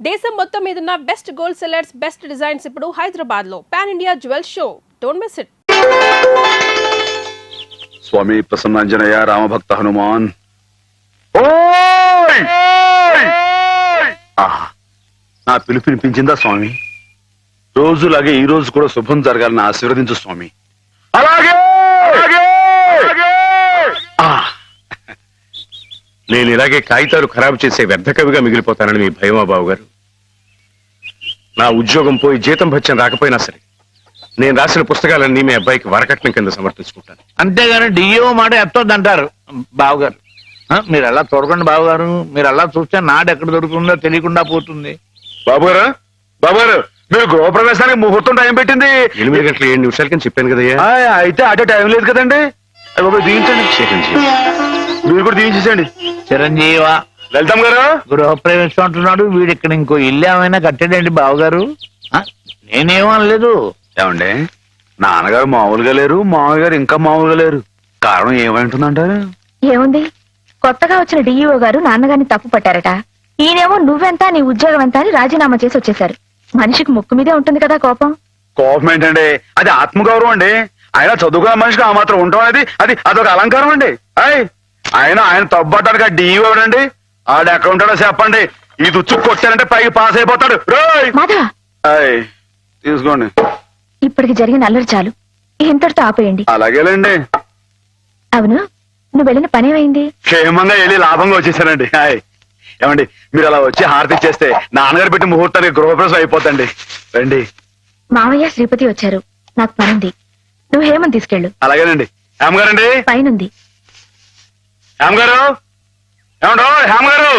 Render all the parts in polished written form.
దేశం మొత్తం మీదున్న best gold sellers best designs ఇప్పుడు హైదరాబాద్ లో pan India jewel show. Don't miss it. Swami Prasannanjaneya Ramabhakta Hanuman. నా పిలుపు వినిపించిందా స్వామి? రోజులాగే ఈ రోజు కూడా శుభం జరగాలని ఆశీర్వదించు స్వామి. అలాగే నేను ఇలాగే కాగితాలు ఖరాబు చేసే వ్యర్థ కవిగా మిగిలిపోతానని మీ భయమా బాబు గారు? నా ఉద్యోగం పోయి జీతం భత్యం రాకపోయినా సరే నేను రాసిన పుస్తకాలన్నీ మీ అబ్బాయికి వరకట్నం కింద సమర్పించుకుంటాను. అంతేగాని డిఓ మాట ఎత్తొద్దంటారు బావగారు. మీరు అలా చూడకండి బావగారు, మీరు అలా చూస్తే నాడు ఎక్కడ దొరుకుతుందో తెలియకుండా పోతుంది. బాబుగారు బాబుగారు మీరు గృహప్రవేశానికి ముహూర్తం టైం పెట్టింది 8 గంటల 7 నిమిషాల కింద చెప్పాను కదయ్యా. అయితే అటే టైం లేదు కదండి. దీవించండి, మీరు కూడా దీవించేసండి. చిరంజీవ లలితం గారు గృహప్రవేశం అంటున్నాడు, వీడు ఇక్కడ ఇంకో ఇల్లు ఏమైనా కట్టాడండి బావగారు? నేనేమనలేదు. ఏమండి, నాన్నగారు మామూలుగా లేరు, మామయ్య గారు ఇంకా మామూలుగా లేరు. కారణం ఏమంటుందంటారు? ఏముంది, కొత్తగా వచ్చిన డిఈఓ గారు నాన్నగారిని తప్పు పట్టారట. ఈయనేమో నువ్వెంత నీ ఉద్యోగం ఎంత అని రాజీనామా చేసి వచ్చేశారు. మనిషికి ముక్కు మీదే ఉంటుంది కదా కోపం. కోపం ఏంటండి, అది ఆత్మగౌరవం అండి. ఆయన చదువుకున్న మనిషికి ఆ మాత్రం ఉండడం అనేది అదొక అలంకారం అండి. ఆయన తప్పడానికి ఆ డిఈఓ ఎవడండి? ఆడు ఎక్కడ ఉంటాడో చెప్పండి. ఈ దుచ్చు కొట్టానంటే పైకి పాస్ అయిపోతాడు. తీసుకోండి. ఇప్పటికి జరిగిన అల్లరి చాలు, ఇంతటితో ఆపేయండి. అలాగేలేండి. అవును, నువ్వు వెళ్ళిన పనేమైంది? క్షేమంగా వెళ్ళి లాభంగా వచ్చేసానండి. ఏమండి, మీరు అలా వచ్చి హారతి చేస్తే నాన్నగారు పెట్టి ముహూర్తానికి గృహప్రవేశం అయిపోతండి. రండి. మావయ్య శ్రీపతి వచ్చారు, నాకు పనుంది. నువ్వు హేమని తీసుకెళ్ళు. అలాగేనండి. హేమగారండి పైనుంది. హేమగారు, ఏమండో హేమగారు,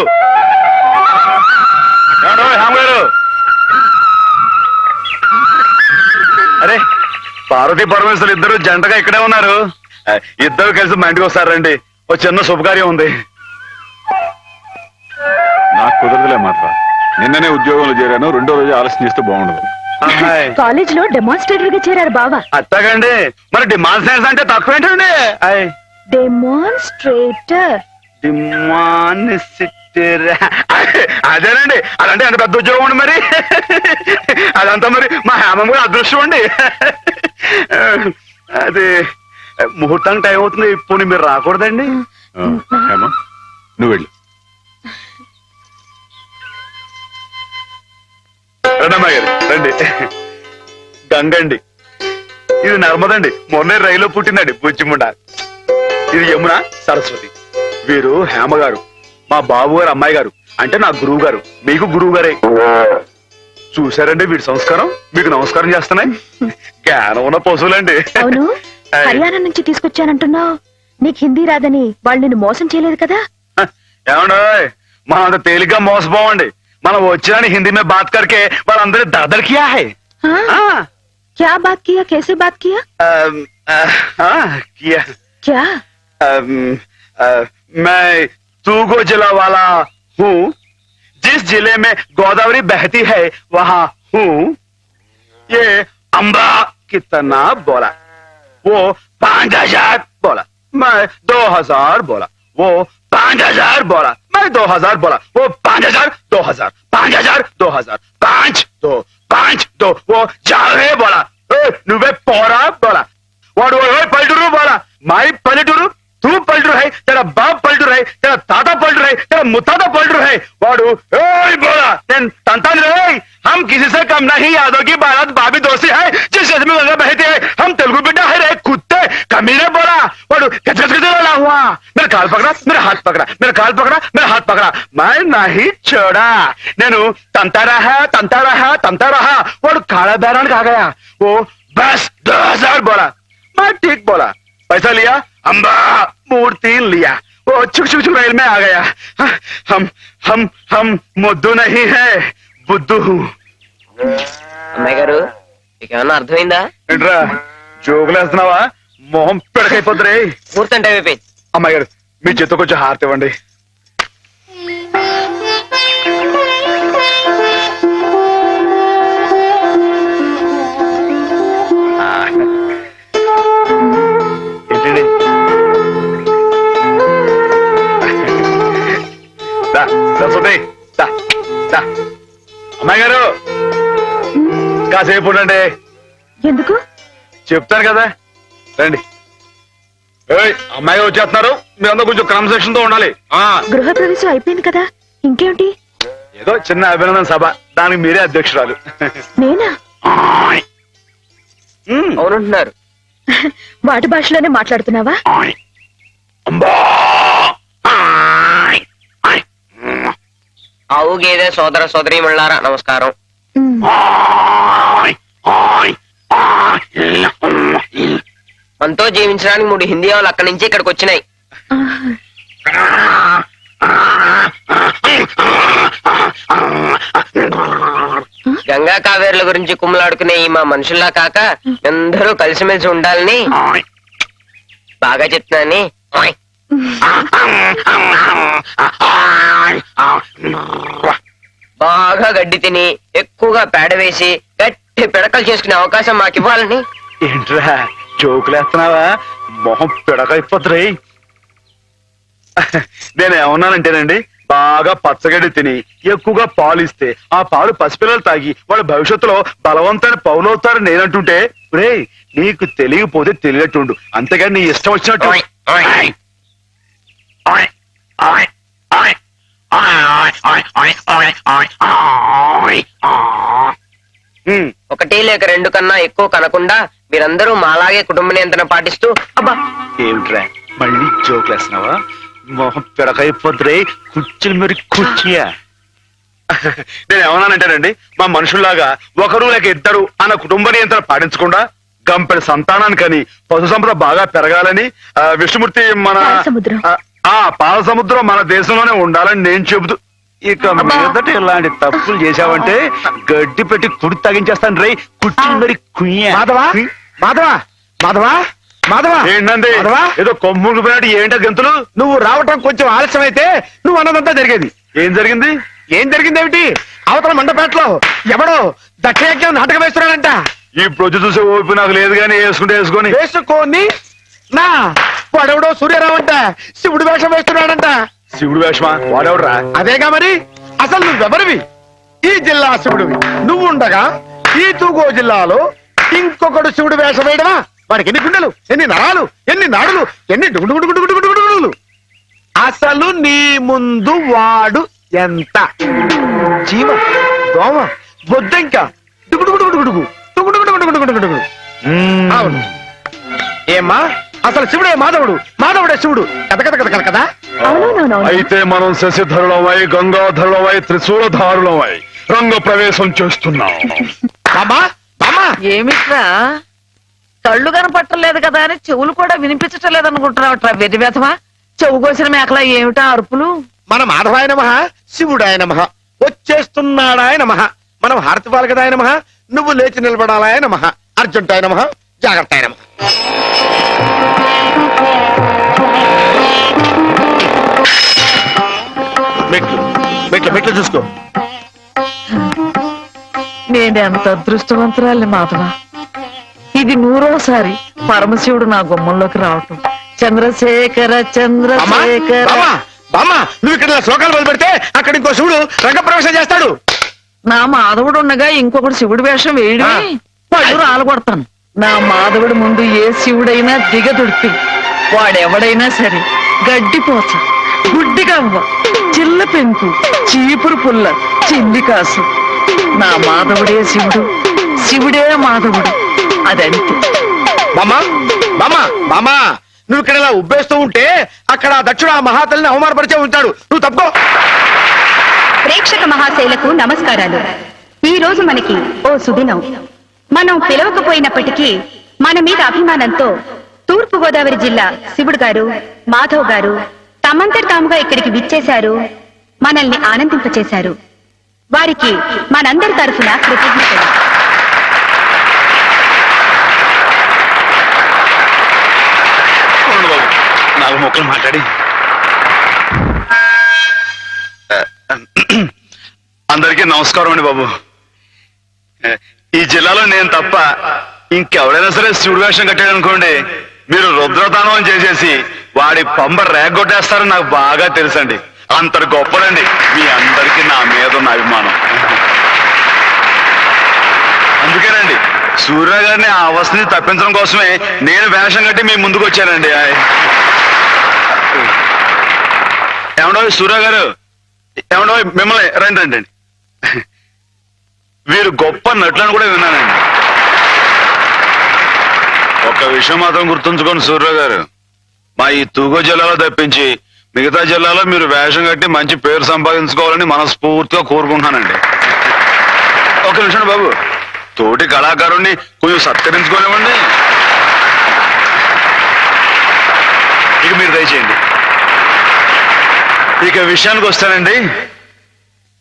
ఏమండో హేమగారు. అరే, పార్వతీ పరమేశ్వరు ఇద్దరు జంటగా ఇక్కడే ఉన్నారు. ఇద్దరు కలిసి మా ఇంటికి వస్తారండి. ఓ చిన్న శుభకార్యం ఉంది. నాకు కుదరదులే మాత్రం. నిన్ననే ఉద్యోగంలో చేరాను, 2వ రోజు ఆలస్యం చేస్తే బాగుండదు. కాలేజ్ లో డెమాన్స్ట్రేటర్ గా చేరారు బావా. అట్టగండి, మరి డిమాన్స్ట్రేషన్ అంటే తక్కువ ఏంటండి? డెమాన్స్ట్రేటర్ అదేనండి. అదంటే ఎంత పెద్ద ఉద్యోగం అండి మరి. అదంతా మరి మా హేమం కూడా అదృష్టం అండి. అది ముహూర్తానికి టైం అవుతుంది. ఇప్పుడు మీరు రాకూడదండి. హేమ, నువ్వు వెళ్ళు. రండమ్మా గారు, రండి. గంగండి, ఇది నర్మదండి. మొన్నే రైల్లో పుట్టిందండి బుచ్చిముండ. ఇది యమున, సరస్వతి. వీరు హేమ గారు, మా బాబు గారు అమ్మాయి గారు. అంటే నా గురువు గారు, మీకు గురువు గారే. చూసారండి వీడి సంస్కారం, మీకు నమస్కారం చేస్తున్నాయి. జ్ఞానం ఉన్న పశువులండి. అవును, హర్యానా నుంచి తీసుకొచ్చానంటున్నావు. నీకు హిందీ రాదని వాళ్ళు నిన్ను మోసం చేయలేదు కదా? ఏమండో, మనం అంత తేలిగ్గా మోసపోవండి. మనం వచ్చిన హిందీ में बात करके వాళ్ళందరూ दरदर किया है. क्या बात किया, कैसे बात किया? किया क्या? मैं तूगो जिला वाला हूँ. जिस जिले में गोदावरी बहती है वहाँ हूँ. ये अम्बा कितना बोला, वो 5000 बोला, मैं 2000 बोला. वो 5000 बोला, मैं 2000 बोला. वो 5000 2000 5000 2000 5 2 वो जावे बोला. నువ్వే పోరా బోలా. వాడు పల్లెటూరు బోలా. మాయి పల్లెటూరు, तू पलटू है, तेरा बाप पलटू है, तेरा ताता पलटू है, तेरा मुताता पलटू है. वाडू बोला हम किसी से कम नहीं. यादव की बारात भाभी दोस्ती है, जिस में गंगा बहती है. हम तेलुगु बेटा है रे कुत्ते कमीने बोला. वाडू गजगजगजला हुआ. मेरा काल पकड़ा, मेरा हाथ पकड़ा, मेरा काल पकड़ा, मेरा हाथ पकड़ा. मैं नहीं छोड़ा. నేను తంతా रहा. वाडू काला बैरान आ गया. वो बस 2000 बोला. मैं ठीक बोला. पैसा लिया, अम्बा मूर्ति लिया. वो चुक चुक चुक रेल में आ गया. हम मुद्दू नहीं है, बुद्धू हूँ. అమ్మాయి గారు, మీకేమన్నా అర్థమైందా? ఏంట్రా జోకులేస్తున్నావా? మొహం పెడకైపోద్దురే. ముహూర్తం టైం అయిపోయింది. అమ్మాయి గారు, మీ చేతితో కొంచెం హారతి ఇవ్వండి. ఏంటండి? సరస్వతి, అమ్మాయి గారు కాసేపు ఉండండి, ఎందుకు? చెప్తాను కదా, రండి. ఏయ్, అమ్మాయి గారు వచ్చేస్తున్నారు, మీరందరూ కొంచెం క్రమశిక్షణతో ఉండాలి. గృహప్రవేశం అయిపోయింది కదా, ఇంకేమిటి? ఏదో చిన్న అభినందన సభ, దానికి మీరే అధ్యక్షురాలు. నేనా? అవునంటున్నారు. వాటి భాషలోనే మాట్లాడుతున్నావా? ఆవు గేదె సోదర సోదరీమణులారా నమస్కారం. ఉమ్. మనతో జీవించడానికి 3 హిందీ వాళ్ళు అక్కడి నుంచి ఇక్కడికి వచ్చినాయి. గంగా కావేరుల గురించి కుమ్మలాడుకునే ఈ మా మనుషుల్లా కాక అందరూ కలిసిమెలిసి ఉండాలని బాగా చెప్తున్నాని. బాగా గడ్డి తిని ఎక్కువగా పేడ వేసి గట్టి పిడకలు చేసుకునే అవకాశం మాకు ఇవ్వాలని. ఏంట్రా జోకులేస్తున్నావా? మొహం పిడకైపోతుంది. నేను ఏమన్నానంటేనండి, బాగా పచ్చగడ్డి తిని ఎక్కువగా పాలు ఇస్తే ఆ పాలు పసిపిల్లలు తాగి వాళ్ళ భవిష్యత్తులో బలవంతమైన పౌలవుతారు నేనంటుంటే, రే నీకు తెలియకపోతే తెలియట్టుండు, అంతేగాని నీ ఇష్టం వచ్చినట్టు. ఒకటి లేక 2 కన్నా ఎక్కువ కనకుండా మీరందరూ మాలాగే కుటుంబ నియంత్రణ పాటిస్తూ. అబ్బా ఏమిట్రా మళ్ళీ జోకులేస్తున్నావా? మొహం పిడకైపోతురే, కుర్చీలు మరి కుర్చీయా. నేను ఏమన్నానంటేనండి, మా మనుషుల్లాగా ఒకరు లేక ఇద్దరు అన్న కుటుంబ నియంత్రణ పాటించకుండా గంపెడి సంతానానికని పశు సంపద బాగా పెరగాలని విష్ణుమూర్తి మన పాలసముద్రం. పాల సముద్రం మన దేశంలోనే ఉండాలని నేను చెబుతూ, ఇక మీదట ఇలాంటి తప్పులు చేశావంటే గడ్డి పెట్టి కుడి తగించేస్తాను రే, కుర్చీలు మరి కుయ్యా. మాధవా మాధవా మాధవా మాధవా ఏంటండి మాధవా, ఏదో కొమ్ములు పోయినట్టు ఏంటో గంతులు? నువ్వు రావటం కొంచెం ఆలస్యం అయితే నువ్వు అన్నదంతా జరిగేది. ఏం జరిగింది? ఏం జరిగిందేమిటి? అవతల మండపేటలో ఎవడో దక్షయజ్ఞం నాటకం వేస్తున్నాడంట. ఈ ప్రొద్దు చూసే ఓపిక నాకు లేదు కానీ వేసుకుంటే వేసుకొని. వేసుకోని నా వాడెవడో సూర్యరావు అంట శివుడు వేషం వేస్తున్నాడంట. శివుడు వేషమా? వాడెవడరా? అదేగా మరి, అసలు నువ్వెవరివి? ఈ జిల్లా శివుడివి నువ్వుండగా ఈ తూగో జిల్లాలో ఇంకొకడు శివుడు వేషం వేయడమా? వాడికి ఎన్ని గుండెలు, ఎన్ని నరాలు, ఎన్ని నాడులు, ఎన్ని డుగుడుగుడుగుడుగుడుగుడుగుడుగులు. అసలు నీ ముందు వాడు ఎంత? జీవ, దోమ, బొద్దింక, డుగుడుగుడుగుడుగుడుగు డుగుడుగుడుగుడుగుడుగుడుగు. అవును. ఏమ్మా, అసలు శివుడే మాధవుడు, మాధవుడే శివుడు. కథ కథ కథ కథ కదా. అవునవునవును. అయితే మనం శశిధరులమై గంగాధరులమై త్రిశూలధారులమై రంగ ప్రవేశం చేస్తున్నాం. బామ్మా బామ్మా, ఏమిట్రా కళ్ళు కనపట్టలేదు కదా అని చెవులు కూడా వినిపించటం లేదనుకుంటున్నావట్రా వెర్రి వ్యధమా? చెవు కోసిన మేకలా ఏమిటా అరుపులు? మన మాధవాయ నమః, శివుడాయ నమః, వచ్చేస్తున్నాడాయ నమః. మనం హారతి పాలు కదా నమః, నువ్వు లేచి నిలబడాలాయ నమః, అర్జుంటాయ నమః, జాగ్రత్తాయ నమః. మెట్లు మెట్లు మెట్లు చూసుకో. నేనెంత అదృష్టవంతురాలి మాధవ. ఇది 100వసారి పరమశివుడు నా గుమ్మంలోకి రావటం. చంద్రశేఖర బామ్మా, చంద్రశేఖర. బామ్మా, బామ్మా, నువ్వు ఇక్కడ ఇలా శ్లోకాలు మొదలు పెడితే అక్కడ ఇంకో శివుడు రంగప్రవేశం చేస్తాడు. నా మాధవుడు ఉండగా ఇంకొకటి శివుడి వేషం వేయడమే పళ్ళు రాలగొడతాను. నా మాధవుడి ముందు ఏ శివుడైనా దిగదుడిపి వాడెవడైనా సరే గడ్డిపోచ, గుడ్డిగవ్వ, చిల్ల పెంకు, చీపురు పుల్ల, చిల్లి కాసు. నా మాధవుడే శివుడు, శివుడే మాధవుడు. అదంతే. బామ్మా బామ్మా బామ్మా, నువ్వు ఇక్కడ ఇలా ఉబ్బేస్తూ ఉంటే అక్కడ దక్షుడు ఆ మహాతల్లిని అవమానపరిచే ఉంటాడు. నువ్వు తప్పుకో. ప్రేక్షక మహాశైలకు నమస్కారాలు. ఈ రోజు మనకి ఓ సుదినం. మనం పిలవకపోయినప్పటికీ మన మీద అభిమానంతో తూర్పు గోదావరి జిల్లా శివుడు గారు, మాధవ్ గారు తమంతట తాముగా ఇక్కడికి విచ్చేశారు, మనల్ని ఆనందింపచేశారు. వారికి మనందరి తరఫున కృతజ్ఞతలు. నాకు మొక్కలు మాట్లాడి అందరికీ నమస్కారం అండి బాబు. ఈ జిల్లాలో నేను తప్ప ఇంకెవడైనా సరే శివుడు వేషం కట్టాడనుకోండి, మీరు రుద్రతానం చేసేసి వాడి పంబ రేగొట్టేస్తారని నాకు బాగా తెలుసండి. అంతటి గొప్పడండి మీ అందరికీ నా మీద ఉన్న అభిమానం. సూర్య గారిని ఆ అవస్థని తప్పించడం కోసమే నేను వేషం కట్టి మీ ముందుకు వచ్చానండి. ఏమండో సూర్య గారు, ఏమండో మిమ్మల్ని రండి రండి రండి. వీరు గొప్ప నటులను కూడా విన్నానండి. ఒక్క విషయం మాత్రం గుర్తుంచుకోండి సూర్య గారు, మా ఈ తూగో జిల్లాలో తప్పించి మిగతా జిల్లాలో మీరు వేషం కట్టి మంచి పేరు సంపాదించుకోవాలని మనస్ఫూర్తిగా కోరుకుంటున్నానండి. ఒక నిమిషం బాబు, తోటి కళాకారుణ్ణి కొంచెం సత్కరించుకోనివ్వండి. ఇక మీరు దయచేయండి. ఇక విషయానికి వస్తానండి.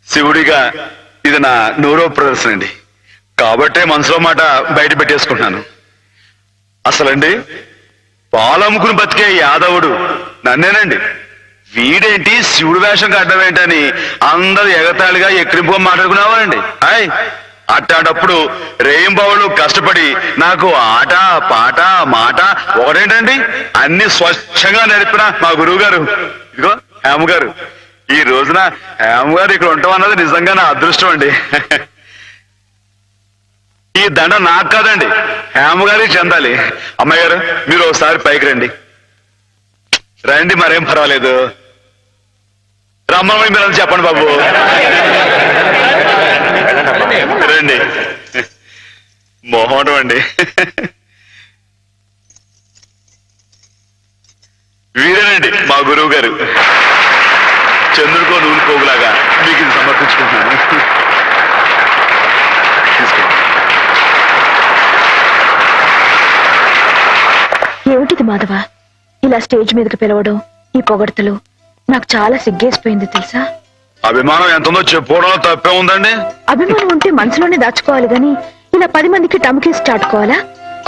శివుడిగా ఇది నా నూరో ప్రదర్శన అండి, కాబట్టే మనసులో మాట బయట పెట్టేసుకుంటున్నాను. అసలండి పాలమ్ముకుని బతికే యాదవుడు నన్నేనండి. వీడేంటి శివుడు వేషం కట్టడం ఏంటని అందరు ఎగతాళిగా ఎక్కిరింపుగా మాట్లాడుకునేవారండి. హాయ్, అట్టాడప్పుడు రేయింబావులు కష్టపడి నాకు ఆట పాట మాట ఒకటేంటండి అన్ని స్వచ్ఛంగా నడిపిన మా గురువు గారు, ఇదిగో హేమ గారు. ఈ రోజున హేమ గారు ఇక్కడ ఉంటాం అన్నది నిజంగా నా అదృష్టం అండి. ఈ దండ నాకు కాదండి, హేమ గారికి చెందాలి. అమ్మాయి గారు, మీరు ఒకసారి పైకి రండి. రండి, మరేం పర్వాలేదు. రమ్మని మీరు చెప్పండి బాబు. రండి, మొహోటం అండి. వీరేనండి మా గురువు గారు. చంద్రుడికో నూనె పోగులాగా మీకు ఇది సమర్పించుకుంటున్నాను. తీసుకోండి. ఏమిటిది మాధవ, ఇలా స్టేజ్ మీదకి పిలవడం, ఈ పొగడతలు నాకు చాలా సిగ్గేసిపోయింది తెలుసా. అభిమానం ఎంతుందో చెప్పుకోవడంలో తప్పే ఉందండి. అభిమానం ఉంటే మనసులోనే దాచుకోవాలి గాని ఇలా 10 మందికి టమకేసి చాటుకోవాలా?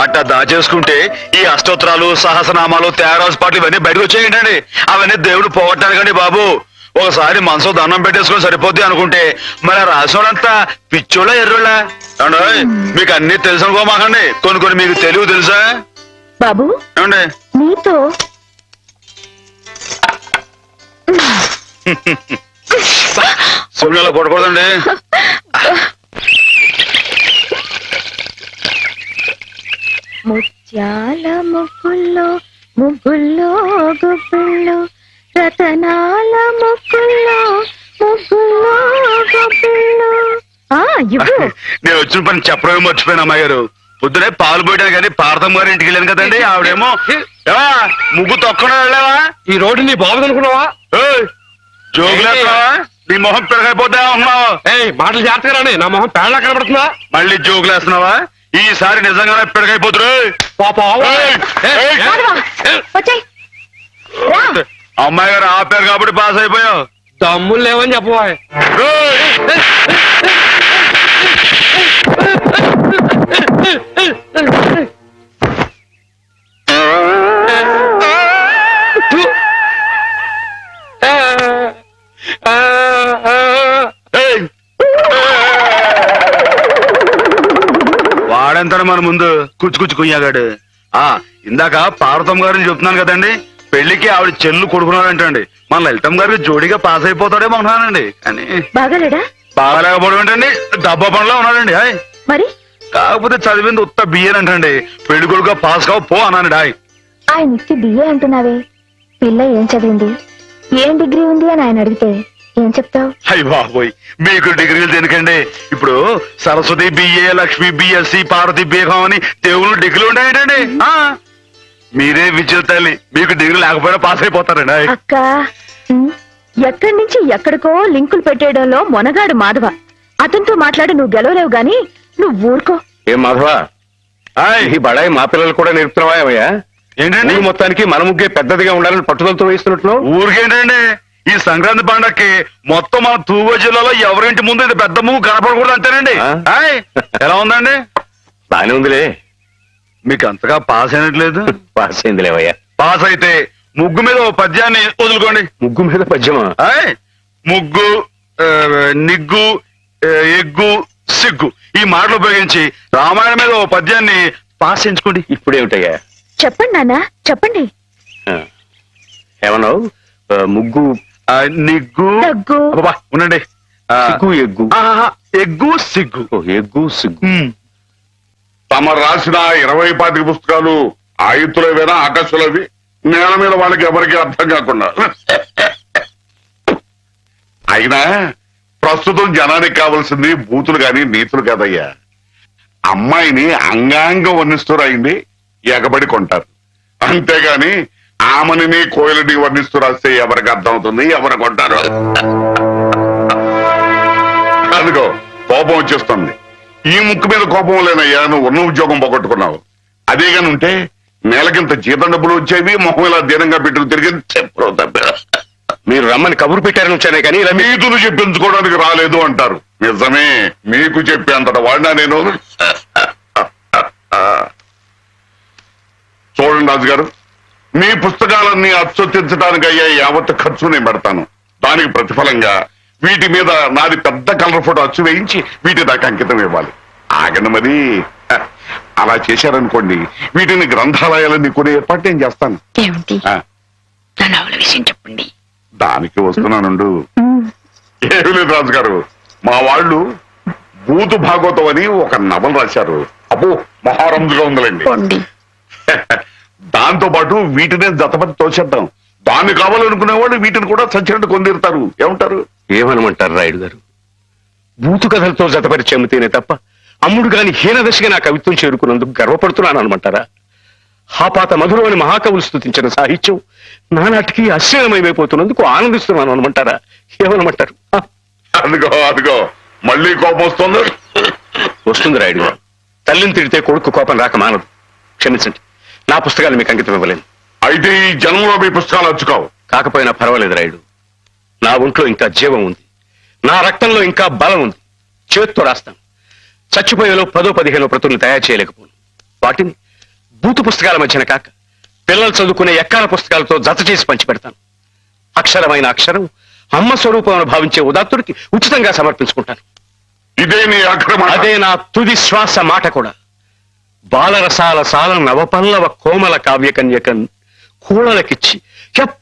అట్టా దాచేసుకుంటే ఈ అష్టోత్తరాలు సహస్రనామాలు త్యాగరాజు పాటలు ఇవన్నీ బయటకు వచ్చేయండి. అవన్నీ దేవుడు పోగొట్టానికండి బాబు. ఒకసారి మనసు దండం పెట్టేసుకొని సరిపోద్ది అనుకుంటే మరి రాసోడంతా పిచ్చోళ్ళ ఎర్రోళ్ళ ఏమండి? మీకు అన్ని తెలుసు అనుకోమాకండి, కొన్ని కొన్ని మీకు తెలివి తెలుసా బాబు? ఏమండి? నీతో శివునిలో కొట్టకూడదండి. ముత్యాల ముగ్గుల్లో ముగ్గుల్లో గుబ్బిళ్ళు, రతనాల ముగ్గుల్లో ముగ్గుల్లో గుబ్బిళ్ళు. ఇవ్వు. నేను వచ్చిన పని చెప్పడమే మర్చిపోయాను అమ్మాయి గారు. పొద్దునే పాలు పోయడానికి కానీ పార్థం గారి ఇంటికి వెళ్ళాను కదండి. ఆవిడేమో ఏవా ముగ్గు తొక్కడా వెళ్ళావా, ఈ రోడ్డు నీ బాగుంది అనుకున్నావా? జోగులేస్తున్నావా? నీ మొహం పెరగైపోతా ఉన్నావు. మాటలు జాగ్రత్తగా రాని, నా మొహం పేళ్ళ కనబడుతుందా? మళ్ళీ జోగులేస్తున్నావా? ఈసారి నిజంగానే పెరగైపోతురు. వచ్చేయ్. రా. అమ్మాయి గారు ఆపారు కాబట్టి పాస్ అయిపోయావు. దమ్ములు లేవని చెప్పవా? వాడెంత మన ముందు కుచ్చు కుయ్యాగాడు. ఇందాక పార్వతమ్మ గారిని చెప్తున్నాను కదండి, పెళ్లికి ఆవిడ చెల్లు కొడుకున్నాడంటండి. మన లలితం గారికి జోడిగా పాస్ అయిపోతాడేమో అనుకున్నానండి. కానీ బాగాలేడా? బాగాలేకపోవడం ఏంటండి, డబ్బా పనిలో ఉన్నాడండి. హాయ్, మరి కాకపోతే చదివింది ఉత్త బియ్యన్ అంటండి. పెళ్లి కొడుకుగా పాస్ కావు పో అన్నానండి. హాయ్, ఆయన ఇచ్చి బిఏ అంటున్నావే, పిల్ల ఏం చదివింది, ఏం డిగ్రీ ఉంది అని ఆయన అడిగితే ఏం చెప్తావు? అయ్య బాబోయ్, మీకు డిగ్రీలు దేనికండి? ఇప్పుడు సరస్వతి బిఏ, లక్ష్మి బిఎస్సి, పార్వతి బీహం అని దేవుళ్ళు డిగ్రీలు ఉన్నాయండి. మీరే విద్యుత్ తల్లి, మీకు డిగ్రీ లేకపోయినా పాస్ అయిపోతారండి. హాయ్. అక్క, ఎక్కడి నుంచి ఎక్కడికో లింకులు పెట్టేయడంలో మొనగాడు మాధవ. అతనితో మాట్లాడి నువ్వు గెలవలేవు గాని నువ్వు ఊరుకో. ఏం మాధవా, హాయ్. ఈ బడాయి మా పిల్లలు కూడా నేర్పుతున్నావా ఏమయ్యా? ఏంటండి ఊరు మొత్తానికి మన ముగ్గే పెద్దదిగా ఉండాలని పట్టుదలతో వేస్తున్నట్లు. ఊరికేంటండి, ఈ సంక్రాంతి పండక్కి మొత్తం మన తూగో జిల్లాలో ఎవరింటి ముందు ఇది పెద్ద ముగ్గు కనపడకూడదు అంతేనండి. హాయ్, ఎలా ఉందండి? బానే ఉందిలే. మీకు అంతగా పాస్ అయినట్లేదు. పాస్ అయింది లేవయ్యా. పాస్ అయితే ముగ్గు మీద ఓ పద్యాన్ని వదులుకోండి. ముగ్గు మీద పద్యమా? హాయ్, ముగ్గు, నిగ్గు, ఎగ్గు, సిగ్గు ఈ మాటలు ఉపయోగించి రామాయణం మీద ఓ పద్యాన్ని పాస్ చేయించుకోండి. ఇప్పుడేమిటయ్యా? చెప్పండి నాన్న, చెప్పండి. ఏమన్నావు? ముగ్గు, నిగ్గు, దగ్గు. అబ్బబ్బా, ఉండండి. సిగ్గు, ఎగ్గు. ఎగ్గు సిగ్గు. ఎగ్గు సిగ్గు. తమ రాసిన 20-25 పుస్తకాలు ఆయుతులవేనా ఆకాశులవి నేల మీద వాళ్ళకి ఎవరికి అర్థం కాకుండా. అయినా ప్రస్తుతం జనానికి కావాల్సింది బూతులు గాని నీతులు కాదయ్యా. అమ్మాయిని అంగాంగం వర్ణిస్తూ రాయింది ఎగబడి కొంటారు, అంతేగాని ఆమెని కోయిలని వర్ణిస్తూ రాస్తే ఎవరికి అర్థం అవుతుంది, ఎవరు కొంటారు? అదిగో కోపం వచ్చేస్తుంది. ఈ ముక్కు మీద కోపం లేనయ్యా, నువ్వు ఉన్న ఉద్యోగం పోగొట్టుకున్నావు. అదే గాని ఉంటే నెలకింత జీతం డబ్బులు వచ్చేవి, మొహం ఇలా దీనంగా పెట్టుకు తిరిగి చెప్పు తప్ప. మీరు రమ్మని కబురు పెట్టారని వచ్చానే కానీ ఇలా నీతులు చెప్పించుకోవడానికి రాలేదు అంటారు. నిజమే, మీకు చెప్పేంతట వాడినా నేను. చూడండి రాజు గారు, మీ పుస్తకాలన్నీ అచ్చొత్తించడానికి అయ్యే యావత్ ఖర్చు నేను పెడతాను. దానికి ప్రతిఫలంగా వీటి మీద నాది పెద్ద కలర్ ఫోటో అచ్చు వేయించి వీటి దాకా అంకితం ఇవ్వాలి. ఆగండి మరి. అలా చేశారనుకోండి, వీటిని గ్రంథాలయాలన్నీ కొనే ఏర్పాటు నేను చేస్తాను. ఏమిటి ఆ, నా నవల విషయం చెప్పండి. దానికి వస్తున్నానుండు. ఏమి లేదు రాజు గారు, మా వాళ్ళు భూతు భాగవతం అని ఒక నవల రాశారు. అబ్బో మహారంజుగా ఉందండి. పొండి. దాంతో పాటు వీటినే జతపతి తోచేద్దాం. దాన్ని కావాలనుకునేవాళ్ళు వీటిని కూడా సచ్చినట్టు కొందిరుతారు. ఏమంటారు? ఏమనమంటారు రాయుడు గారు? బూతు కథలతో జతపరిచి అమ్మితేనే తప్ప అమ్ముడు గాని హీనదశగా నా కవిత్వం చేరుకున్నందుకు గర్వపడుతున్నాను అనమంటారా? హాపాత మధురమని మహాకవులు స్తుతించిన సాహిత్యం నానాటికి అశ్లీలమైపోతున్నందుకు ఆనందిస్తున్నాను అనమంటారా? ఏమనమంటారు? అదిగో అదిగో మళ్ళీ కోపం వస్తుంది. వస్తుంది రాయుడు గారు. తల్లిని తిడితే కొడుకు కోపం రాక మానదు. క్షమించండి, నా పుస్తకాలు మీకు అంకితం ఇవ్వలేను. అయితే ఈ జన్మలో మీ పుస్తకాలు వచ్చుకోవు. కాకపోయినా పర్వాలేదు రాయుడు. నా ఒంట్లో ఇంకా జీవం ఉంది, నా రక్తంలో ఇంకా బలం ఉంది. చేత్తో రాస్తాను. చచ్చిపోయేలో 10-15 ప్రతుల్ని తయారు చేయలేకపోను. వాటిని బూతు పుస్తకాల మధ్యన కాక పిల్లలు చదువుకునే ఎక్కాల పుస్తకాలతో జత చేసి పంచిపెడతాను. అక్షరమైన అక్షరం అమ్మ స్వరూపం భావించే ఉదాత్తుడికి ఉచితంగా సమర్పించుకుంటాను. ఇదే నీ అక్రమ. అదే నా తుది శ్వాస మాట కూడా. బాలరసాల సాల నవపల్లవ కోమల కావ్యకన్యకన్ కూడలకిచ్చి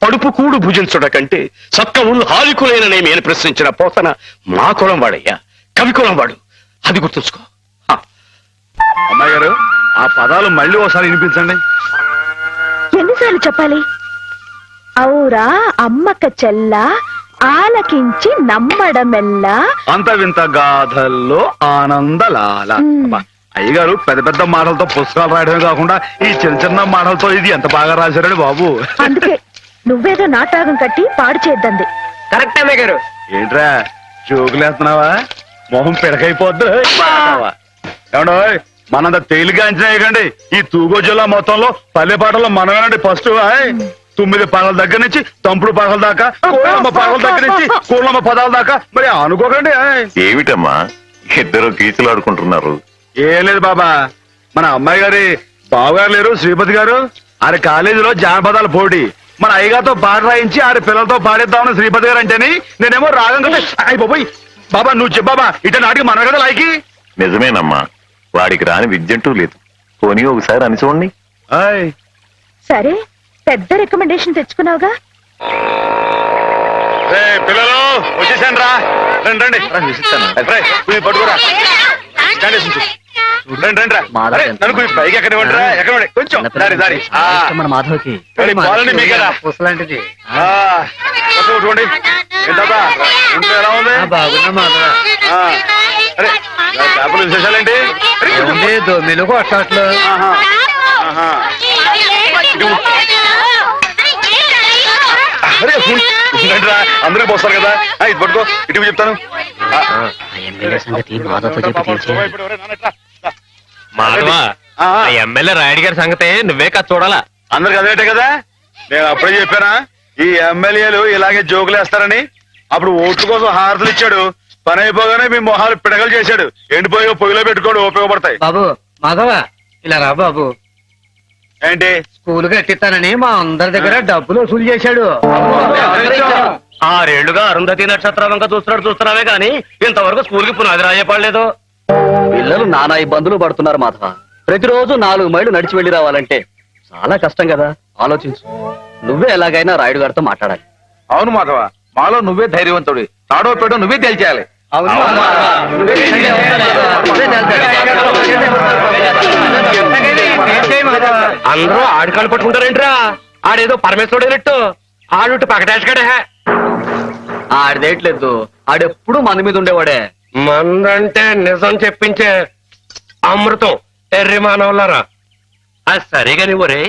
పడుపు కూడు భుజించుట కంటే సత్కవులు హాలికులైననేమి అని ప్రశ్నించిన పోతన మా కులం వాడయ్యా, కవి కులం వాడు. అది గుర్తుంచుకో. అమ్మాయి గారు, ఆ పదాలు మళ్ళీ ఒకసారి వినిపించండి. ఎన్నిసార్లు చెప్పాలి? ఔరా అమ్మక చెల్ల ఆలకించి నమ్మడమెల్లా. అంత వింత గాథల్లో ఆనందలాల. అబ్బా, అయ్యగారు పెద్ద పెద్ద మాటలతో పుస్తకాలు రాయడమే కాకుండా ఈ చిన్న చిన్న మాటలతో ఇది ఎంత బాగా రాశారండి బాబు. అందుకే నువ్వేదో నాటకం కట్టి పాడు చేద్దంది. కరెక్ట్ అమ్మాయి గారు. ఏంట్రా జోకులేస్తున్నావా? మొహం పిడకైపోద్దు. ఏమండో మనంత తేలిగా అంచనా వేయకండి. ఈ తూగో జిల్లా మొత్తంలో పల్లె పాటల్లో మనమేనండి ఫస్ట్. 9 పాటల దగ్గర నుంచి తంపుడు పాటల దాకా, కోళ్ళమ్మ పాటల దగ్గర నుంచి కోళ్ళమ్మ పదాల దాకా. మరి అనుకోకండి. ఏమిటమ్మా ఇద్దరు గీతలు ఆడుకుంటున్నారు? ఏం లేదు బాబా, మన అమ్మాయి గారి బావగారు లేరు శ్రీపతి గారు, ఆరి కాలేజీలో జానపదాల పోటీ. మన అయ్యగారితో పాట రాయించి ఆరి పిల్లలతో పాడేద్దామని శ్రీపతి గారు అంటేని నేనేమో రాగం కదా. అయ్యి బాబోయ్, బాబా నువ్వు చెప్పాబా, ఇట నాటికి మన కదా లాయకి. నిజమేనమ్మా, వాడికి రాని విద్యంటూ లేదు. పోనీ ఒకసారి అని చూడండి. సరే, పెద్ద రికమెండేషన్ తెచ్చుకున్నావుగా. పిల్లలు వచ్చేసాను రా. రండి రండి పట్టుకోరా. రండి రా. నన్ను పైకి ఎక్కడ ఇవ్వండి రా. ఎక్కడ కొంచెం దారి దారి మన మాధవ్కి పాలండి మీ కదా పుసలాంటిది. చూడండి ఏంటా ఇంట్లో ఎలా ఉంది? బాగున్నా మాధవ. అరే చేపలు విశేషాలేంటి? దొమ్మిలు కొట్టట్లు. రా, అందరూ పోస్తారు కదా. ఇది పట్టుకో, ఇటు చెప్తాను. ఎమ్మెల్యే సంగతి మాధవ్తో చెప్పి తెలిసే. మాధవా, ఎమ్మెల్యే రాయుడు గారి సంగతే నువ్వే కదా చూడాలా. అందరికి అదేటే కదా. నేను అప్పుడే చెప్పానా ఈ ఎమ్మెల్యేలు ఇలాగే జోకులు వేస్తారని. అప్పుడు ఓట్ల కోసం హారతులు ఇచ్చాడు, పని అయిపోగానే మీ మొహాలు పిడకలు చేశాడు. ఎండిపోయి పొయ్యిలో పెట్టుకోడు, ఉపయోగపడతాయి. బాబు మాధవ, ఇలా రా బాబు. ఏంటి? స్కూల్ కట్టిస్తానని మా అందరి దగ్గర డబ్బులు వసూలు చేశాడు. 6 ఏళ్లుగా అరుంధతి నక్షత్రం వంక చూస్తున్నావే గాని ఇంతవరకు స్కూల్ కి పునాది రాయపడలేదు. పిల్లలు నానా ఇబ్బందులు పడుతున్నారు మాధవ. ప్రతిరోజు 4 మైళ్ళు నడిచి వెళ్లి రావాలంటే చాలా కష్టం కదా. ఆలోచించు. నువ్వే ఎలాగైనా రాయుడు గారితో మాట్లాడాలి. అవును మాధవ, మాలో నువ్వే ధైర్యవంతుడు. తాడో పేడో నువ్వే తేల్చేయాలి. అవును. అందరూ ఆడికాళ్ళు పట్టుకుంటారేంట్రా? ఆడేదో పరమేశ్వరుడైనట్టు ఆడుట్టు పకటేసుకాడే. ఆడదేట్లేదు, ఆడెప్పుడు మన మీద ఉండేవాడే. మందంటే నిజం చెప్పించే అమృతం ఎర్రి మానవులారా. అది సరిగా నువ్వురే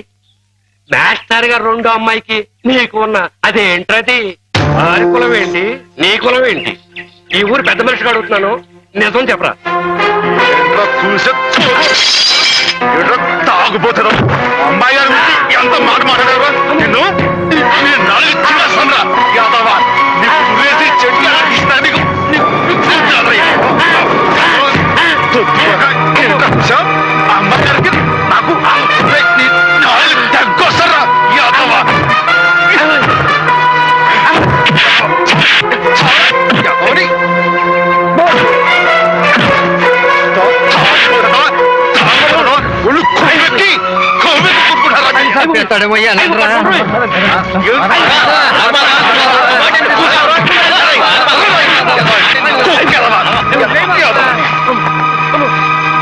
మాస్టర్ గారు రెండో అమ్మాయికి నీకు ఉన్న అదేంటది? ఆరి కులం ఏంటి, నీ కులం ఏంటి? ఈ ఊరు పెద్ద మనిషిగా అడుగుతున్నాను, నిజం చెప్పరా. తాగుపోతారు అమ్మాయి గారు ఎంత మాట మాట్లాడారు నిన్ను అమ్మాయి గారికి నాకు తగ్గొస్తారా యాదవా పెట్టడమయ్యా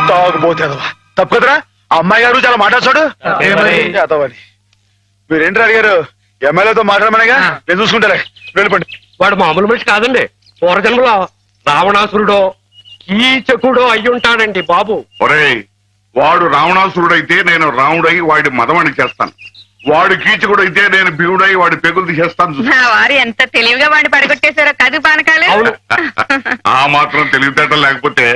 తాగుపోతేదవా తప్పు కదరా. అమ్మాయి గారు చాలా మాట్లాడు యాదవని. మీరేంటి అడిగారు? ఎమ్మెల్యేతో మాట్లాడమనేగా, నేను చూసుకుంటారే. వెళ్ళిపోండి. వాడు మామూలు మనిషి కాదండి. పూర్వజన్మలో రావణాసురుడో కీచకుడో అయ్యుంటాడండి బాబు. ఒరేయ్, వాడు రావణాసురుడైతే నేను రాముడై వాడి మదవాణి చేస్తాను. వాడు కీచకుడైతే నేను భీముడై వాడి పెగులు తీసేస్తాను. వారు ఎంత తెలివిగా వాడిని పడగొట్టేశారో కదు పానకాలు. ఆ మాత్రం తెలివితేటలు లేకపోతే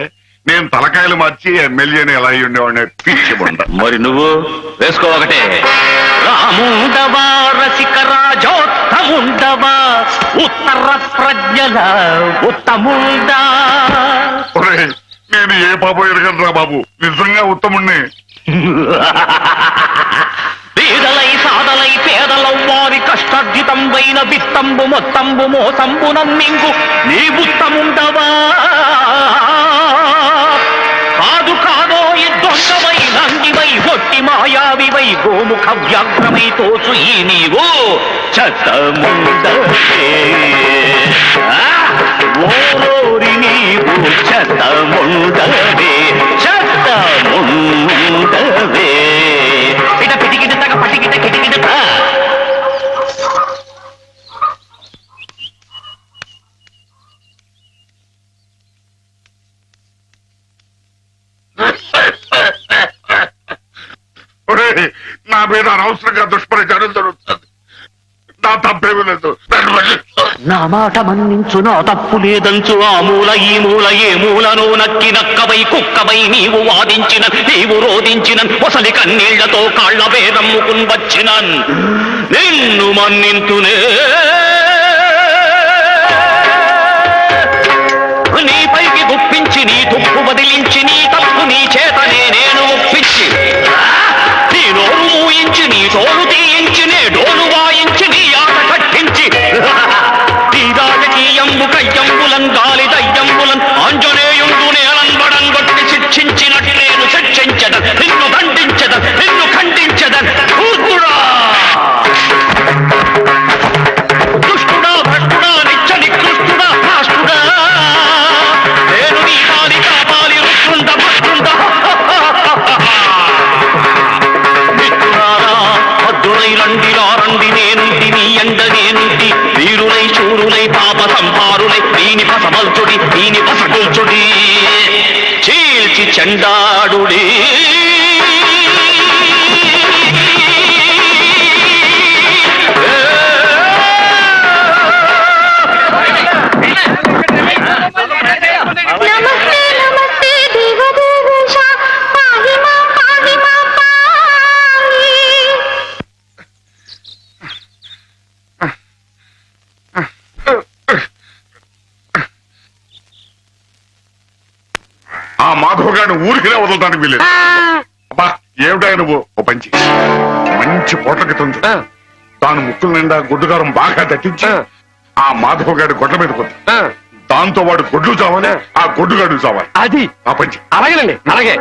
నేను తలకాయలు మార్చి ఎమ్మెల్యేని ఎలా అయ్యి ఉండేవాడిని పీచిబండ. మరి నువ్వు వేసుకో ఒకటే. రాముండవా రసిక రాజోత్తముండవా ఉత్తర ప్రజ్ఞల ఉత్తముండా. ఒరేయ్, నేను ఏ పాపం ఎరగనరా బాబు, నిజంగా ఉత్తముణ్ణి. పేదలై సాదలై పేదలం వారి కష్టార్జితం వైన విత్తంబు మొత్తంబు మోసంబు నమ్మింగు నీ ఉత్తముండవా. కాదు కాదో దొంగవై నందివై ఒట్టి మాయావివై గోముఖ వ్యాఘ్రమై తోచు ఈ నీవు చెత్తముండవే. ఓరోరి నీవు చెత్తముండవే, చెత్తముండవే. పిట పిటికిట తగ పటికిట కిటికిట. ఒరేయ్, నా మీద అనవసరంగా దుష్ప్రచారం జరుగుతుంది. నా తప్పేమీ లేదు. నా మాట మన్నించు, నా తప్పు లేదంచు. ఆ మూల ఈ మూల ఏ మూలను నక్కి నక్కవై కుక్కవై నీవు వాదించిన, నీవు రోధించిన ఒసలి కన్నీళ్లతో కాళ్ల వేదమ్ముకుని వచ్చిన నిన్ను మన్నింతునే. నీపైకి గుప్పించి నీ తుప్పు వదిలించి నీ తప్పు నీ చేతనే నేను ఒప్పించి నీ నోరు మూయించి నీ తోలు తీయించి నే డోలు వాయించి నీ ఆట కట్టించి నీ రాజకీయంబు కయ్యంబులన్ గాలి దయ్యంబులన్ ఆంజనేయుండు నేలంబడంగొట్టి శిక్షించినట్టు నేను శిక్షించదన్, నిన్ను దండించదన్, నిన్ను ఖండించదన్. కూర్చుడా దుష్టుడా భ్రష్టుడా నిత్య నికృష్టుడా రాష్ట్రుడా నేను నీ పాలి కాపాలి రుష్టుండ భక్తుండ. మిత్రులారా భద్రులై రండి రండి నేనుంటి నీ ఎండ నేనుంటి వీరులై శూరులై పాప సంహారులై దీని పసమల్చుడి దీని పసగుల్చుడి చీల్చి చెండాడుడి. నమస్తే నమస్తే దేవదేవేశ పాహి మాం పాహి. ఆ మాధవ్ గారిని ఊరికినే వదలటానికి వీలేదు. అబ్బా, ఏమిటా నువ్వు ఓ పంచి మంచి పోట్ల క్రితం తాను ముక్కుల నిండా గుడ్డుగారం బాగా దట్టించి ఆ మాధవ్ గారి గొడ్ల మీద కొద్ది దాంతో వాడు గొడ్లు చావాలి, ఆ గొడ్డుగాడు చావాలి. అది ఆ పంచి అలాగేనండి, అలాగే.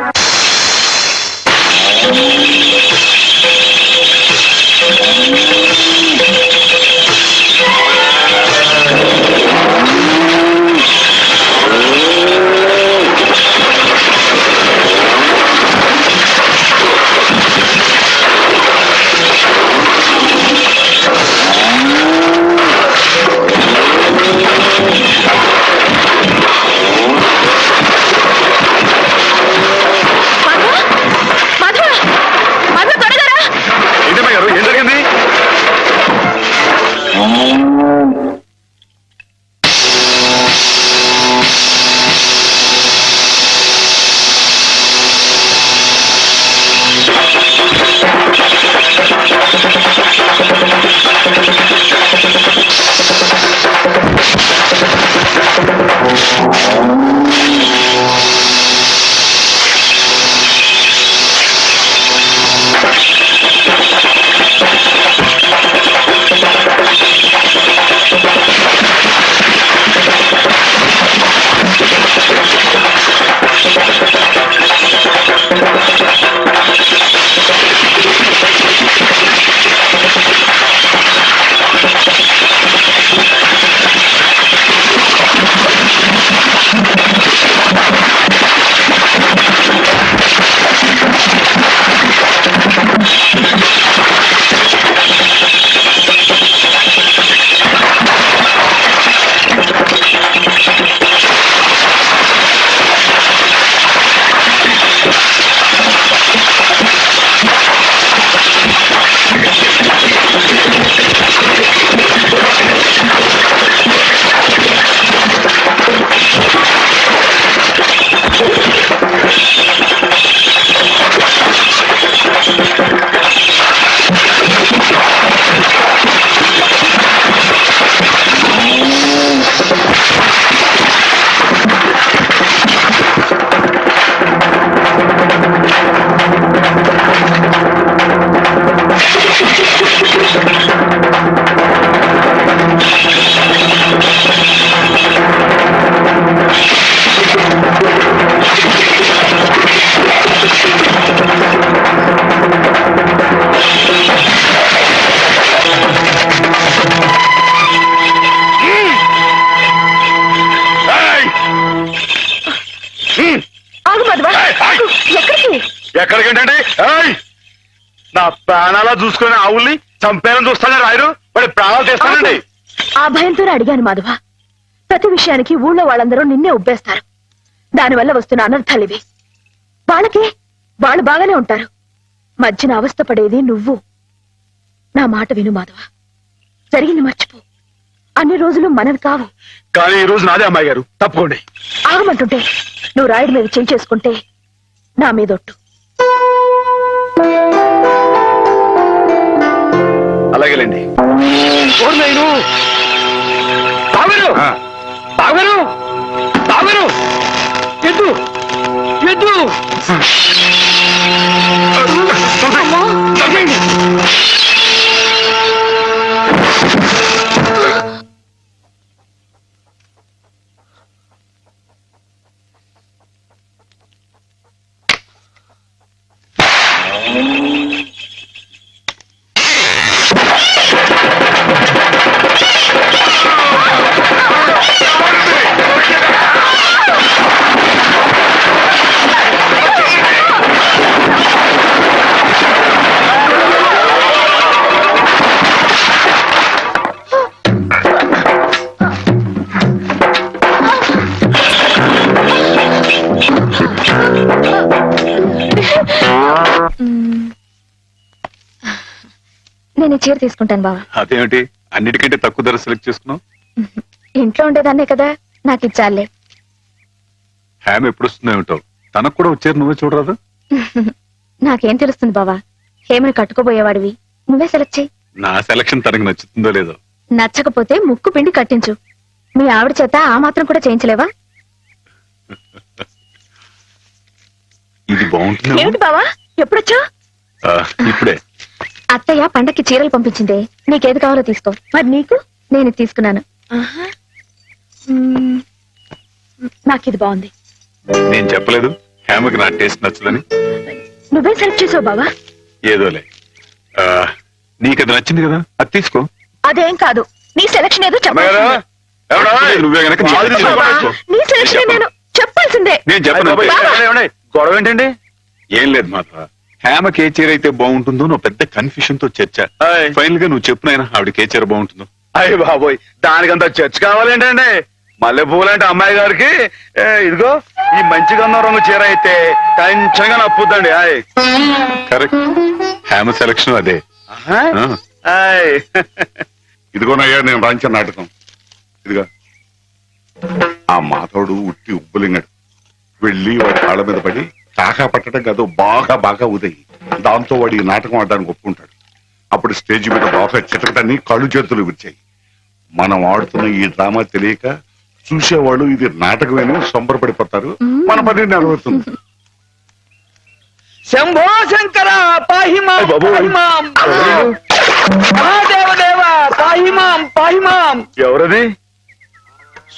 ఆగు మాధవ, ఆగు. ఎక్కడికి? ఎక్కడికేంటండి? ఏయ్! నా ప్రాణాలా చూసుకునే ఆవుల్ని చంపేయాలని చూస్తానే రాయరు వాడి ప్రాణాలు తీస్తానండి. ఆ భయంతోనే అడిగాను మాధవ. ప్రతి విషయానికి ఊళ్ళో వాళ్ళందరూ నిన్నే ఉబ్బేస్తారు. దానివల్ల వస్తున్న అనర్థాలు ఇవి. వాళ్ళకి వాళ్ళు బాగానే ఉంటారు, మధ్యన అవస్థ పడేది నువ్వు. నా మాట విను మాధవ, జరిగింది మర్చిపో. అన్ని రోజులు మనవి కావు. కానీ ఈ రోజు నాదే అమ్మాయి గారు, తప్పుకోండి. ఆగమంటుంటే నువ్వు రాయుడి మీద చేయి చేసుకుంటే నా మీదొట్టు. అలాగేలేండి. నేను ఈ చీర తీసుకుంటాను బావా. అదేమిటి అన్నిటికంటే తక్కువ ధర సెలెక్ట్ చేసుకున్నావు? ఇంట్లో ఉండేదాన్నే కదా, నాకు ఇచ్చాలే. హ్యామ్ ఎప్పుడు వస్తుందో ఏమిటో, తనకు కూడా వచ్చారు, నువ్వే చూడరాదు? నాకేం తెలుస్తుంది బావా, హేమని కట్టుకోబోయేవాడివి, నువ్వే సెలెక్ట్ చేయి. నా సెలక్షన్ తనకు నచ్చుతుందో లేదో. నచ్చకపోతే ముక్కు పిండి కట్టించు. మీ ఆవిడ చేత ఆ మాత్రం కూడా చేయించలేవా? ఇది బాగుంటుంది. ఏమిటి బావా, ఎప్పుడొచ్చా? ఇప్పుడే. అత్తయ్య పండక్కి చీరలు పంపించిందే, నీకేది కావాలో తీసుకో. మరి నీకు నేను ఇది తీసుకున్నాను. నాకు ఇది బాగుంది. నేను చెప్పలేదు హ్యామ్కి నా టేస్ట్ నచ్చదని? నువ్వే సెలెక్ట్ చేసావు బావా. ఏదోలే, నీకు అది నచ్చింది కదా, అది తీసుకో. అదేం కాదు, నీ సెలక్షన్ ఏదో అమ్మాయి గారు, చెప్పాల్సిందే. ఎవడా? నువ్వే గనక నీ నాలుగు తీసుకో. తీసుకో. నీ సెలక్షన్ నేను చెప్పాల్సిందే. నేను చెప్పను. అయ్ బాబోయ్, ఏమండి? గొడవ ఏంటండి? ఏం లేదు మాధవ, హ్యామకి ఏ చీర అయితే బాగుంటుందో నువ్వు పెద్ద కన్ఫ్యూషన్ తో చర్చ. ఆయ్. ఫైనల్ గా నువ్వు చెప్పునైనా ఆవిడకి ఏ చీర బాగుంటుందో. అయ్య బాబోయ్, దానికంత చర్చ కావాలేంటండి? మల్లె పువ్వులంటే అమ్మాయి గారికి ఇదిగో ఈ మంచి గంధం రంగు చీర అయితే టెన్షన్ గా నప్పుద్దండి. ఆయ్. కరెక్ట్, హ్యామ సెలక్షన్ అదే. ఆహా. ఆ. ఆయ్. ఇదిగోనయ్యా నేను రాంచిన నాటకం. ఇదిగా ఆ మాధవుడు ఉట్టి ఉబ్బులింగడు. వెళ్ళి వాడి కాళ్ళ మీద పడి కాకా పట్టడం కాదు, బాగా బాగా ఉదయి. దాంతో వాడి ఈ నాటకం ఆడడానికి ఒప్పుకుంటాడు. అప్పుడు స్టేజ్ మీద బాగా చితకటాన్ని కళ్ళు చేతులు విరిచాయి. మనం ఆడుతున్న ఈ డ్రామా తెలియక చూసేవాళ్ళు ఇది నాటకమేని సంబరపడిపోతారు. మన పని నెరవేరుతుంది. శంభో శంకర పాహిమాం అయ్ బాబోయ్. పాహిమాం మహాదేవదేవ పాహిమాం పాహిమాం. ఎవరది?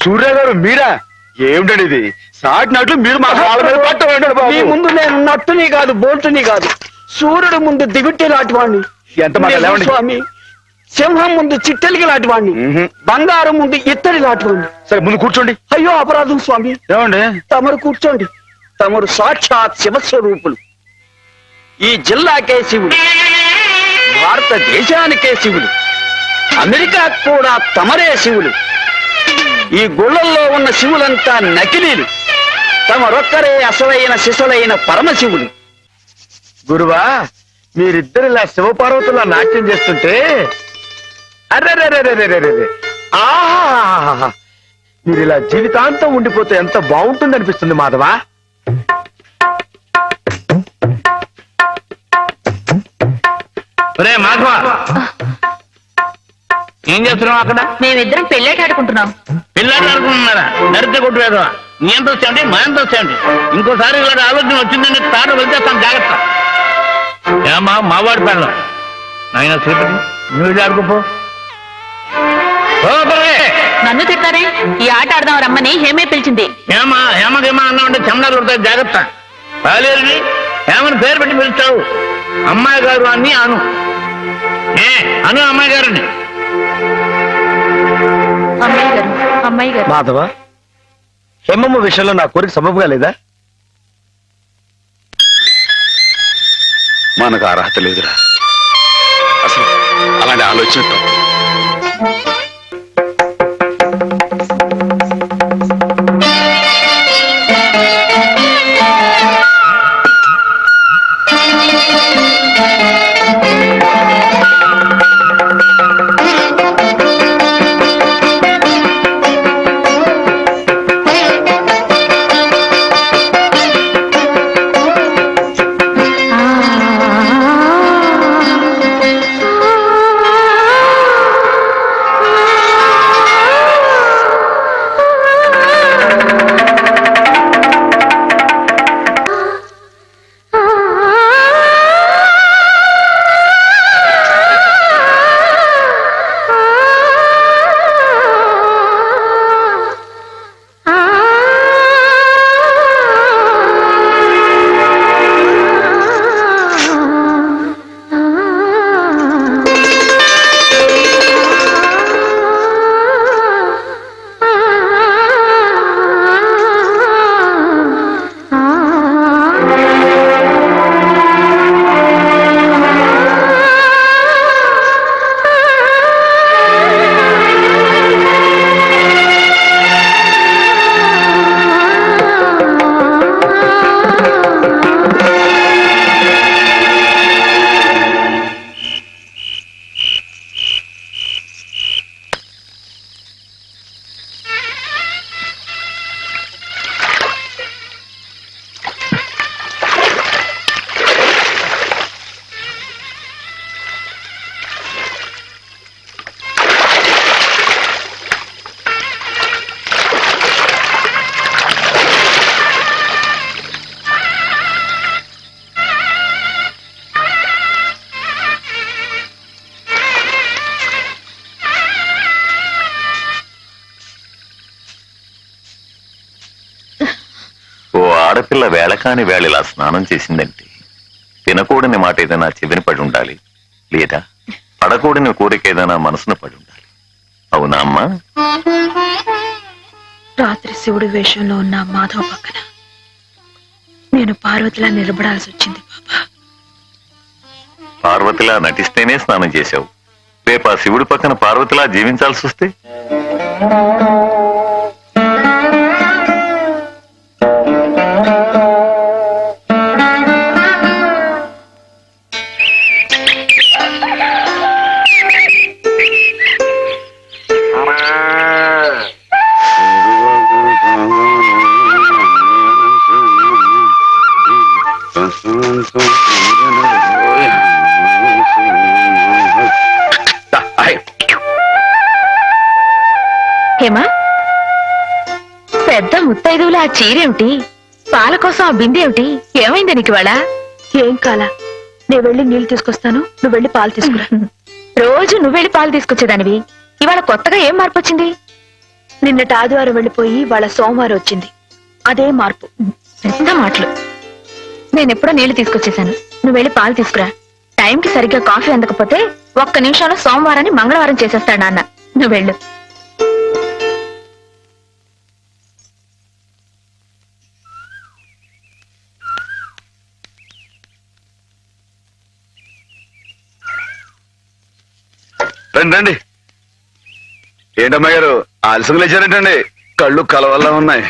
సూర్య గారు మీరా? ఏమిటండి ఇది? సాటినట్లు మీరు మా కాళ్ళ మీద పట్టండి మీ బాబు. ముందు నేను నట్టుని కాదు, బోల్టుని కాదు, సూర్యుడు ముందు దిగుట్టి లాంటి వాణ్ణి. ఎంత మాట లేవండి. స్వామి, సింహం ముందు చిట్టెలికి లాంటి వాణ్ణి, మ్మ్. బంగారం ముందు ఇత్తడి లాంటి వాణ్ణి. సరే ముందు కూర్చోండి. అయ్యో అపరాధం స్వామి, ఏమండి? తమరు కూర్చోండి. తమరు సాక్షాత్ శివస్వరూపులు. ఈ జిల్లాకే శివుడు, భారతదేశానికే శివుడు, అమెరికా కూడా తమరే శివులు. ఈ గుళ్ళల్లో ఉన్న శివులంతా నకిలీలు, తమరొక్కరే అసలైన శిశులైన పరమశివులు. గురువా, మీరిద్దరిలా శివపార్వతులా నాట్యం చేస్తుంటే అర్రెరెరెరెరెరెరె. ఆహా, మీరు ఇలా జీవితాంతం ఉండిపోతే ఎంత బాగుంటుంది అనిపిస్తుంది మాధవా. ఒరే మాధవ, ఏం చేస్తున్నావు అక్కడ? మేమిద్దరం పెళ్ళేట ఆడుకుంటున్నాం. పిల్లలు అనుకుంటున్నారా? నరిత కొట్టు వేదవా, నీ ఎంత వచ్చాయండి, మా ఎంత వచ్చాయండి. ఇంకోసారి ఇలాంటి ఆలోచన వచ్చిందంటే తాను వెళ్తేస్తాను, జాగ్రత్త. ఏమా మావాడి పిల్లలు నాయన శ్రీపతి, నువ్వు ఆడుకోపో. నన్ను తిడతారే, ఈ ఆట ఆడదాం రమ్మని హేమే పిలిచింది. ఏమా హేమకేమా అన్నామంటే చందాలు కొడతాయి, జాగ్రత్త. బాలేరుని హేమని పేరు పెట్టి పిలుస్తావు. అమ్మాయి గారు అని అను. అను అమ్మాయి గారిని. అమ్మాయి గారు, అమ్మాయి గారు. మాధవ, హేమమ్మ విషయంలో నా కోరిక సబబుగా లేదా? మనకు అర్హత లేదురా. అసలు అలాంటి ఆలోచన తప్పు. ఆడపిల్ల వేళకాని వేళలా స్నానం చేసిందంటే తినకూడని మాట ఏదైనా చెవిని పడి ఉండాలి, లేదా పడకూడని కోరిక ఏదైనా మనసును పడి ఉండాలి. అవునా అమ్మా? రాత్రి శివుడి వేషంలో ఉన్న మాధవ పక్కన నేను పార్వతిలా నిలబడాల్సి వచ్చింది బాబా. పార్వతిలా నటిస్తేనే స్నానం చేశావు. రేపు ఆ శివుడి పక్కన పార్వతిలా జీవించాల్సి వస్తే? హేమా, పెద్ద ముత్తైదువులు ఆ చీరేమిటి? పాల కోసం ఆ బిందె ఏమైంది నీకు ఇవాళ? ఏం కాలా, నేను వెళ్ళి నీళ్లు తీసుకొస్తాను, నువ్వు వెళ్ళి పాలు తీసుకురా. రోజు నువ్వు వెళ్ళి పాలు తీసుకొచ్చేదానివి, ఇవాళ కొత్తగా ఏం మార్పు వచ్చింది? నిన్నటి ఆదివారం వెళ్ళిపోయి వాళ్ళ సోమవారం వచ్చింది, అదే మార్పు. పెద్ద మాటలు. నేనెప్పుడో నీళ్లు తీసుకొచ్చేసాను, నువ్వు వెళ్ళి పాలు తీసుకురా. టైంకి సరిగ్గా కాఫీ అందకపోతే ఒక్క నిమిషంలో సోమవారాన్ని మంగళవారం చేసేస్తాడు నాన్న. నువ్వు వెళ్ళు. రండి రండి. ఏంటమ్మా గారు ఆలస్యం లేచారంటండి? కళ్ళు కలవల్లా ఉన్నాయి.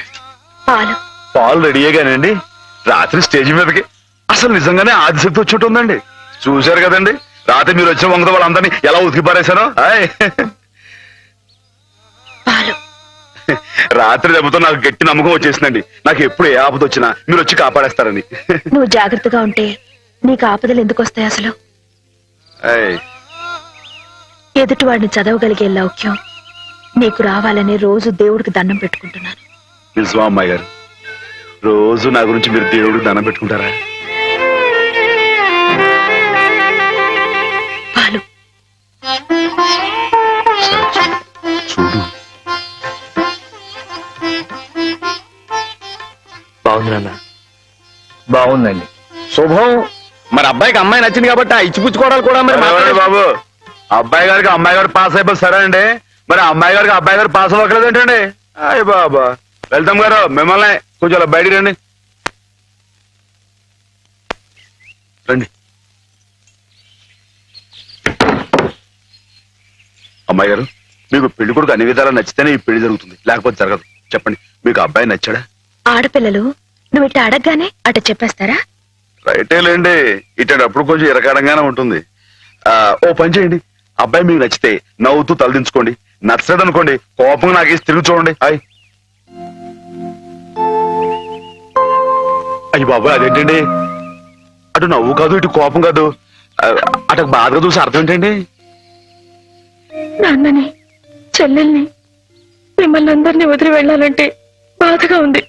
పాలు పాలు రెడీయేగానండి. రాత్రి స్టేజ్ మీదకి అసలు నిజంగానే ఆదిశక్తి వచ్చి ఉంటుందండి. చూశారు కదండి రాత్రి మీరు వచ్చిన వంగతో వాళ్ళందరినీ ఎలా ఉతికి పారేశారో. పాలు రాత్రి దెబ్బతో నాకు గట్టి నమ్మకం వచ్చేసిందండి. నాకు ఎప్పుడు ఏ ఆపద వచ్చినా మీరు వచ్చి కాపాడేస్తారని. నువ్వు జాగ్రత్తగా ఉంటే నీకు ఆపదలు ఎందుకు వస్తాయి అసలు? ఎదుటివాడిని చదవగలిగే లౌక్యం నీకు రావాలని రోజు దేవుడికి దండం పెట్టుకుంటున్నాను. నిజమా అమ్మాయి గారు? రోజు నా గురించి మీరు దేవుడికి దండం పెట్టుకుంటారా? పాలు చూడు. బాగుంది నాన్న, బాగుందండి. శుభం. మరి అబ్బాయికి అమ్మాయి నచ్చింది కాబట్టి ఆ ఇచ్చిపుచ్చుకోవడాలు కూడా మరి ఎవరండి బాబు? అబ్బాయి గారికి అమ్మాయి గారు పాస్ అయిపోయి సరే అండి, మరి అమ్మాయి గారికి అబ్బాయి గారు పాస్ అవ్వట్లేదు ఏంటండి? అయ్య బాబా. వెళ్తాం గారు మిమ్మల్ని కొంచెం అలా బయటికి రండి. రండి అమ్మాయి గారు, మీకు పెళ్లి కొడుకు అన్ని విధాలా నచ్చితేనే ఈ పెళ్లి జరుగుతుంది, లేకపోతే జరగదు. చెప్పండి, మీకు అబ్బాయి నచ్చాడా? ఆడపిల్లలు నువ్వు ఇట్ట అడగగానే అట చెప్పేస్తారా? రైటే లేండి, ఇటప్పుడు కొంచెం ఇరకాడంగానే ఉంటుంది. ఓ పని చేయండి, అబ్బాయి మీకు నచ్చితే నవ్వుతూ తలదించుకోండి, నచ్చలేదు అనుకోండి కోపం నాకేసి తిరిగి చూడండి. అయ్యి బాబాయ్, అదేంటండి? అటు నవ్వు కాదు, ఇటు కోపం కాదు, అటు బాధగా చూసి అర్థం ఏంటండి? నాన్నని, చెల్లెల్ని, మిమ్మల్ని అందరినీ వదిలి వెళ్ళాలంటే బాధగా ఉంది.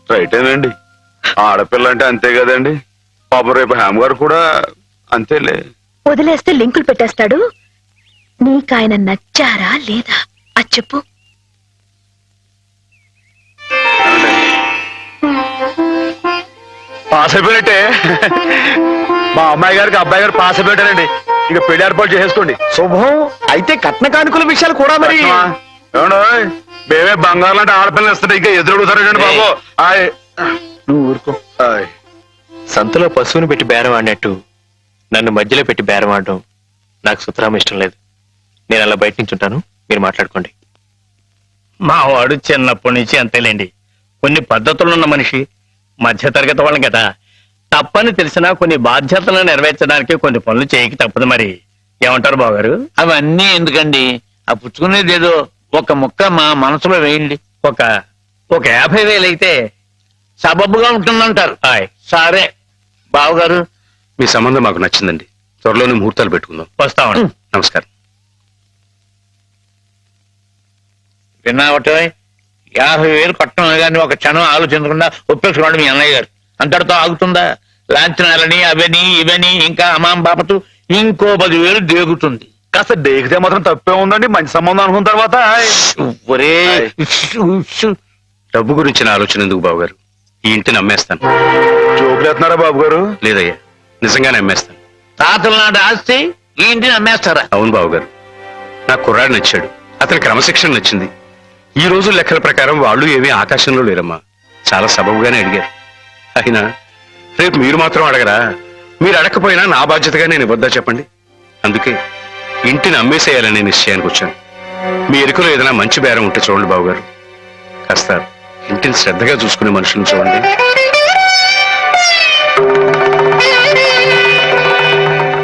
రైటేనండి, ఆడపిల్ల అంటే అంతే కదండి. పాపం రేపు హేమ గారు కూడా అంతేలే. వదిలేస్తే లింకులు పెట్టేస్తాడు. నీకాయన నచ్చారా లేదా అది చెప్పు. పాస్ అయిపోయినట్టే. మా అమ్మాయి గారికి అబ్బాయి గారు పాస్ అయిపోయారండి. ఇక పెళ్లి ఏర్పాటు చేసేసుకోండి. శుభం. అయితే కట్న కానుకల విషయాలు కూడా మరి ఏమండోయ్, మేమే బంగారం అంటే ఆడపిల్లలు ఇస్తుంటే ఇంకా ఎదురుడుతారండి బాబు. నువ్వు ఊరుకో. సంతలో పశువుని పెట్టి బేరం ఆడినట్టు నన్ను మధ్యలో పెట్టి బేరం ఆడడం నాకు సుతరాం ఇష్టం లేదు. నేను అలా బయట నుంచి ఉంటాను, మీరు మాట్లాడుకోండి. మా వాడు చిన్నప్పటి నుంచి అంతేలేండి. కొన్ని పద్ధతులున్న మనిషి, మధ్యతరగతి వాళ్ళం కదా. తప్పని తెలిసినా కొన్ని బాధ్యతలను నెరవేర్చడానికి కొన్ని పనులు చేయక తప్పదు. మరి ఏమంటారు బావగారు? అవన్నీ ఎందుకండి, ఆ పుచ్చుకునేది ఏదో ఒక ముక్క మా మనసులో వేయండి. ఒక 50,000 అయితే సబబుగా ఉంటుందంటారు. సరే బావగారు, మీ సంబంధం మాకు నచ్చిందండి. త్వరలోనే ముహూర్తాలు పెట్టుకుందాం. వస్తామండి. నమస్కారం. విన్నావటే 50,000 కట్టడం కానీ ఒక క్షణం ఆలోచించకుండా ఒప్పేసుకోండి మీ అన్నయ్య గారు. అంతటితో ఆగుతుందా? లాంఛనాలని అవని ఇవని ఇంకా అమాం బాపతు ఇంకో 10,000 దేగుతుంది. కాస్త డేకితే మాత్రం తప్పే ఉందండి. మంచి సంబంధం అనుకున్న తర్వాత ఒరే డబ్బు గురించిన ఆలోచన ఎందుకు బాబు గారు? ఈ ఇంటిని అమ్మేస్తాను. జోకులు ఎత్తున్నారా బాబు గారు? లేదయ్యా, నిజంగానే అమ్మేస్తాను. తాతల నాటి ఆస్తి ఈ ఇంటిని అమ్మేస్తారా? అవును బాబు గారు, నాకు కుర్రాడు నచ్చాడు, అతని క్రమశిక్షణ నచ్చింది. ఈ రోజు లెక్కల ప్రకారం వాళ్ళు ఏమీ ఆకాశంలో లేరమ్మా, చాలా సబబుగానే అడిగారు. అయినా రేపు మీరు మాత్రం అడగరా? మీరు అడగకపోయినా నా బాధ్యతగా నేను ఇవ్వద్దా చెప్పండి? అందుకే ఇంటిని అమ్మేసేయాలనే నిశ్చయానికి వచ్చాను. మీ ఎరుకలో ఏదైనా మంచి బేరం ఉంటే చూడండి బాబు గారు. కాస్త ఇంటిని శ్రద్ధగా చూసుకునే మనుషులను చూడండి.